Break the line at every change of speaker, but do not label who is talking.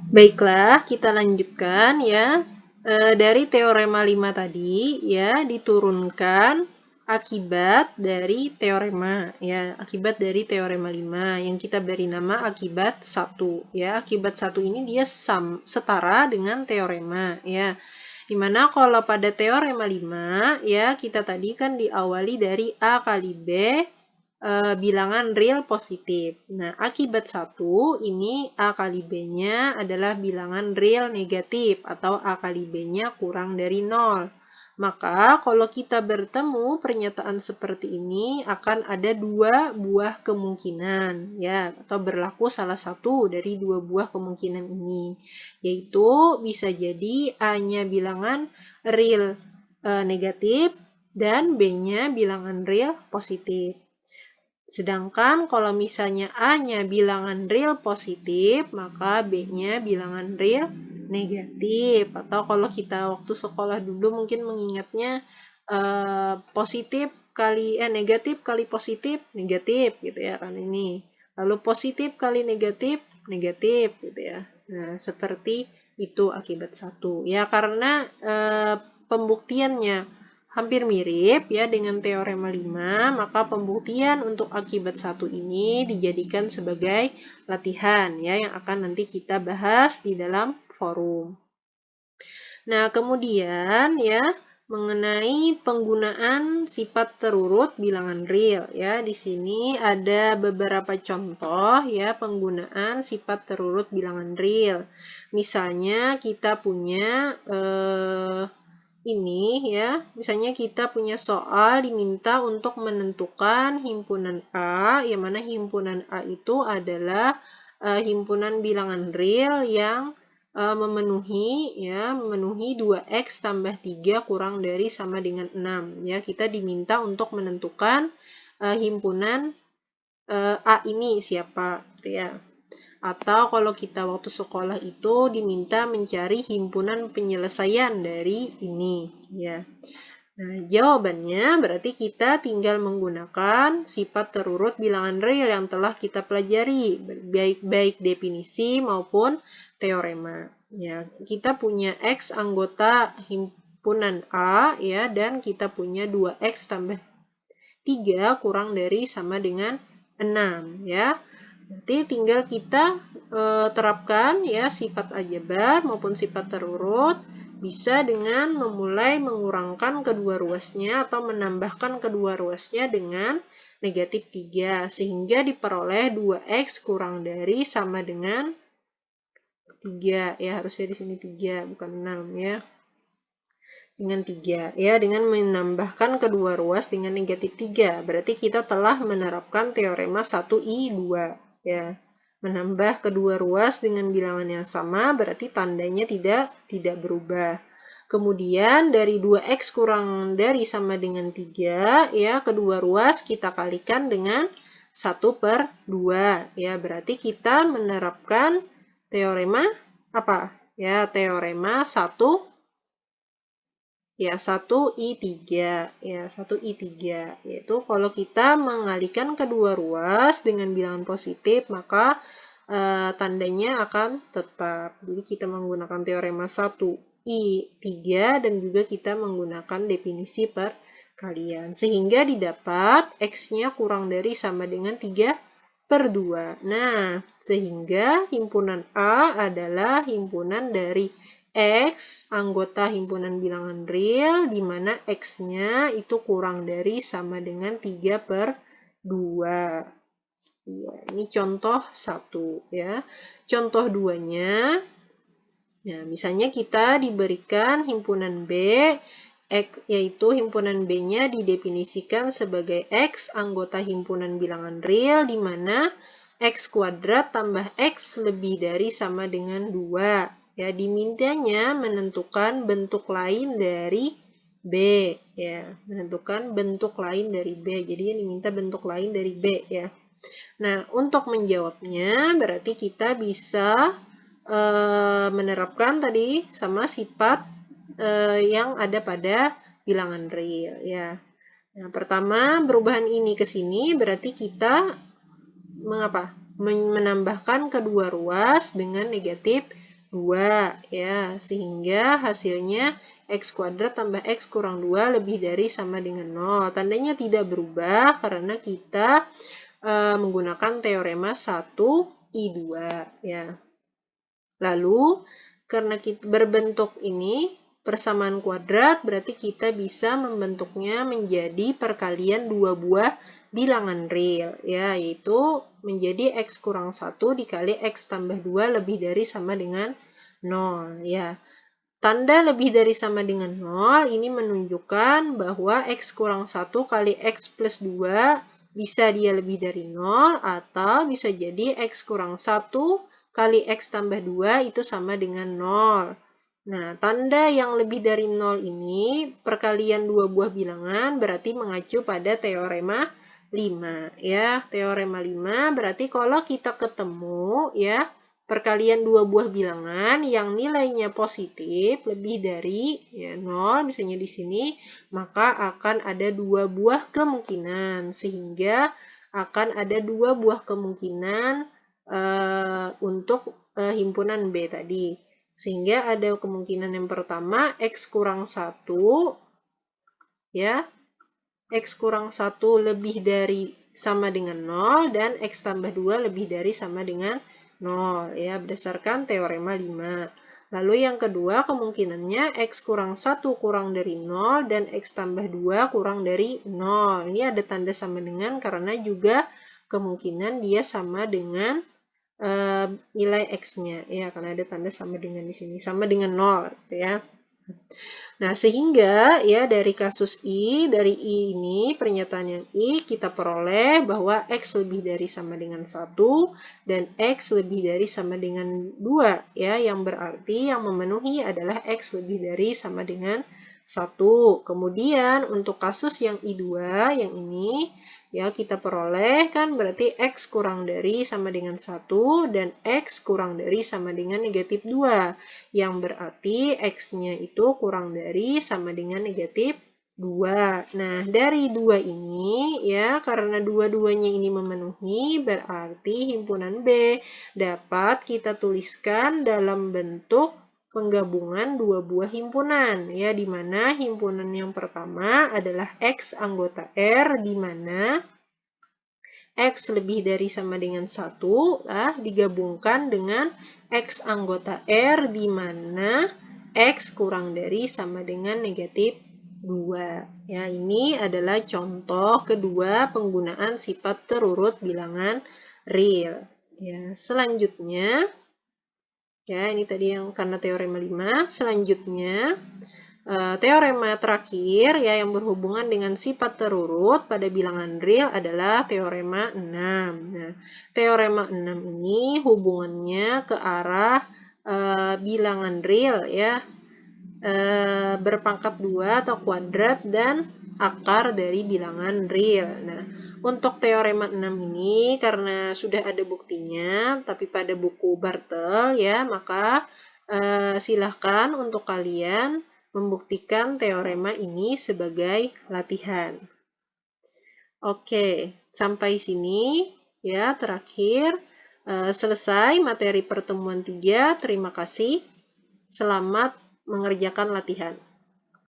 Baiklah, kita lanjutkan ya. Dari teorema 5 tadi ya diturunkan akibat dari teorema ya, akibat dari teorema 5 yang kita beri nama akibat 1 ya. Akibat 1 ini dia setara dengan teorema ya. Dimana kalau pada teorema 5 ya kita tadi kan diawali dari A kali B bilangan real positif. Nah, akibat 1 ini A kali B-nya adalah bilangan real negatif atau A kali B-nya kurang dari 0. Maka kalau kita bertemu pernyataan seperti ini akan ada dua buah kemungkinan ya, atau berlaku salah satu dari dua buah kemungkinan ini, yaitu bisa jadi A-nya bilangan real negatif dan B-nya bilangan real positif. Sedangkan kalau misalnya A-nya bilangan real positif, maka B-nya bilangan real negatif. Atau kalau kita waktu sekolah dulu mungkin mengingatnya positif kali negatif kali positif, negatif gitu ya kan ini. Lalu positif kali negatif, negatif gitu ya. Nah, seperti itu akibat 1. Ya karena pembuktiannya hampir mirip ya dengan teorema 5, maka pembuktian untuk akibat 1 ini dijadikan sebagai latihan ya yang akan nanti kita bahas di dalam forum. Nah, kemudian ya mengenai penggunaan sifat terurut bilangan real ya. Di sini ada beberapa contoh ya penggunaan sifat terurut bilangan real. Misalnya kita punya ini ya, misalnya kita punya soal diminta untuk menentukan himpunan A, yang mana himpunan A itu adalah himpunan bilangan real yang memenuhi 2x tambah 3 kurang dari sama dengan 6 ya. Kita diminta untuk menentukan himpunan A ini siapa gitu ya. Atau kalau kita waktu sekolah itu diminta mencari himpunan penyelesaian dari ini ya. Nah, jawabannya berarti kita tinggal menggunakan sifat terurut bilangan real yang telah kita pelajari, baik definisi maupun teorema. Ya, kita punya X anggota himpunan A ya dan kita punya 2X tambah 3 kurang dari sama dengan 6 ya. Nanti tinggal kita terapkan ya sifat aljabar maupun sifat terurut bisa dengan memulai mengurangkan kedua ruasnya atau menambahkan kedua ruasnya dengan negatif 3 sehingga diperoleh 2x kurang dari sama dengan 3 ya, harusnya di sini 3 bukan 6 ya. Dengan 3 ya, dengan menambahkan kedua ruas dengan negatif 3 berarti kita telah menerapkan teorema 1i2 ya. Menambah kedua ruas dengan bilangan yang sama berarti tandanya tidak berubah. Kemudian dari 2x kurang dari sama dengan 3 ya, kedua ruas kita kalikan dengan 1/2 ya. Berarti kita menerapkan teorema apa? Ya, teorema 1 ya 1i3 ya 1i3 yaitu kalau kita mengalihkan kedua ruas dengan bilangan positif maka tandanya akan tetap. Jadi kita menggunakan teorema 1i3 dan juga kita menggunakan definisi perkalian sehingga didapat x-nya kurang dari sama dengan 3/2. Nah, sehingga himpunan A adalah himpunan dari X, anggota himpunan bilangan real, di mana X-nya itu kurang dari sama dengan 3/2. Ya, ini contoh 1 ya. Contoh 2-nya, ya, misalnya kita diberikan himpunan B, yaitu himpunan B-nya didefinisikan sebagai X, anggota himpunan bilangan real, di mana X kuadrat tambah X lebih dari sama dengan 2. Ya, dimintanya menentukan bentuk lain dari B ya, menentukan bentuk lain dari B. Jadi diminta bentuk lain dari B ya. Nah, untuk menjawabnya berarti kita bisa menerapkan tadi sama sifat yang ada pada bilangan real ya. Nah, pertama perubahan ini ke sini berarti kita menambahkan kedua ruas dengan negatif 2 ya, sehingga hasilnya X kuadrat tambah X kurang 2 lebih dari sama dengan 0. Tandanya tidak berubah karena kita menggunakan teorema 1I2 ya. Lalu karena kita berbentuk ini persamaan kuadrat, berarti kita bisa membentuknya menjadi perkalian dua buah bilangan real ya, yaitu menjadi X kurang 1 dikali X tambah 2 lebih dari sama dengan 0 ya. Tanda lebih dari sama dengan 0 ini menunjukkan bahwa X kurang 1 kali X plus 2 bisa dia lebih dari 0 atau bisa jadi X kurang 1 kali X tambah 2 itu sama dengan 0. Nah, tanda yang lebih dari 0 ini perkalian dua buah bilangan berarti mengacu pada teorema 5 ya. Teorema 5 berarti kalau kita ketemu ya perkalian dua buah bilangan yang nilainya positif lebih dari ya 0 misalnya di sini, maka akan ada dua buah kemungkinan sehingga akan ada dua buah kemungkinan untuk himpunan B tadi. Sehingga ada kemungkinan yang pertama X kurang 1 ya. X kurang 1 lebih dari sama dengan 0 dan X tambah 2 lebih dari sama dengan 0 ya berdasarkan teorema 5. Lalu yang kedua kemungkinannya X kurang 1 kurang dari 0 dan X tambah 2 kurang dari 0. Ini ada tanda sama dengan karena juga kemungkinan dia sama dengan nilai X-nya ya, karena ada tanda sama dengan di sini, sama dengan 0 gitu ya. Nah, sehingga ya dari kasus dari I ini, pernyataan yang I, kita peroleh bahwa X lebih dari sama dengan 1 dan X lebih dari sama dengan 2 ya, yang berarti yang memenuhi adalah X lebih dari sama dengan 1. Kemudian untuk kasus yang I2 yang ini ya kita peroleh kan berarti X kurang dari sama dengan 1 dan X kurang dari sama dengan negatif 2 yang berarti X-nya itu kurang dari sama dengan negatif 2. Nah, dari 2 ini ya karena dua-duanya ini memenuhi berarti himpunan B dapat kita tuliskan dalam bentuk penggabungan dua buah himpunan ya, di mana himpunan yang pertama adalah X anggota R di mana X lebih dari sama dengan 1 digabungkan dengan X anggota R di mana X kurang dari sama dengan negatif 2. Ya, ini adalah contoh kedua penggunaan sifat terurut bilangan real. Ya, selanjutnya ya, ini tadi yang karena teorema 5. Selanjutnya, teorema terakhir ya yang berhubungan dengan sifat terurut pada bilangan real adalah teorema 6. Nah, teorema 6 ini hubungannya ke arah bilangan real ya, berpangkat 2 atau kuadrat dan akar dari bilangan real. Nah, untuk teorema 6 ini karena sudah ada buktinya, tapi pada buku Bartel ya, maka silahkan untuk kalian membuktikan teorema ini sebagai latihan. Oke, sampai sini ya terakhir. Selesai materi pertemuan 3. Terima kasih. Selamat mengerjakan latihan.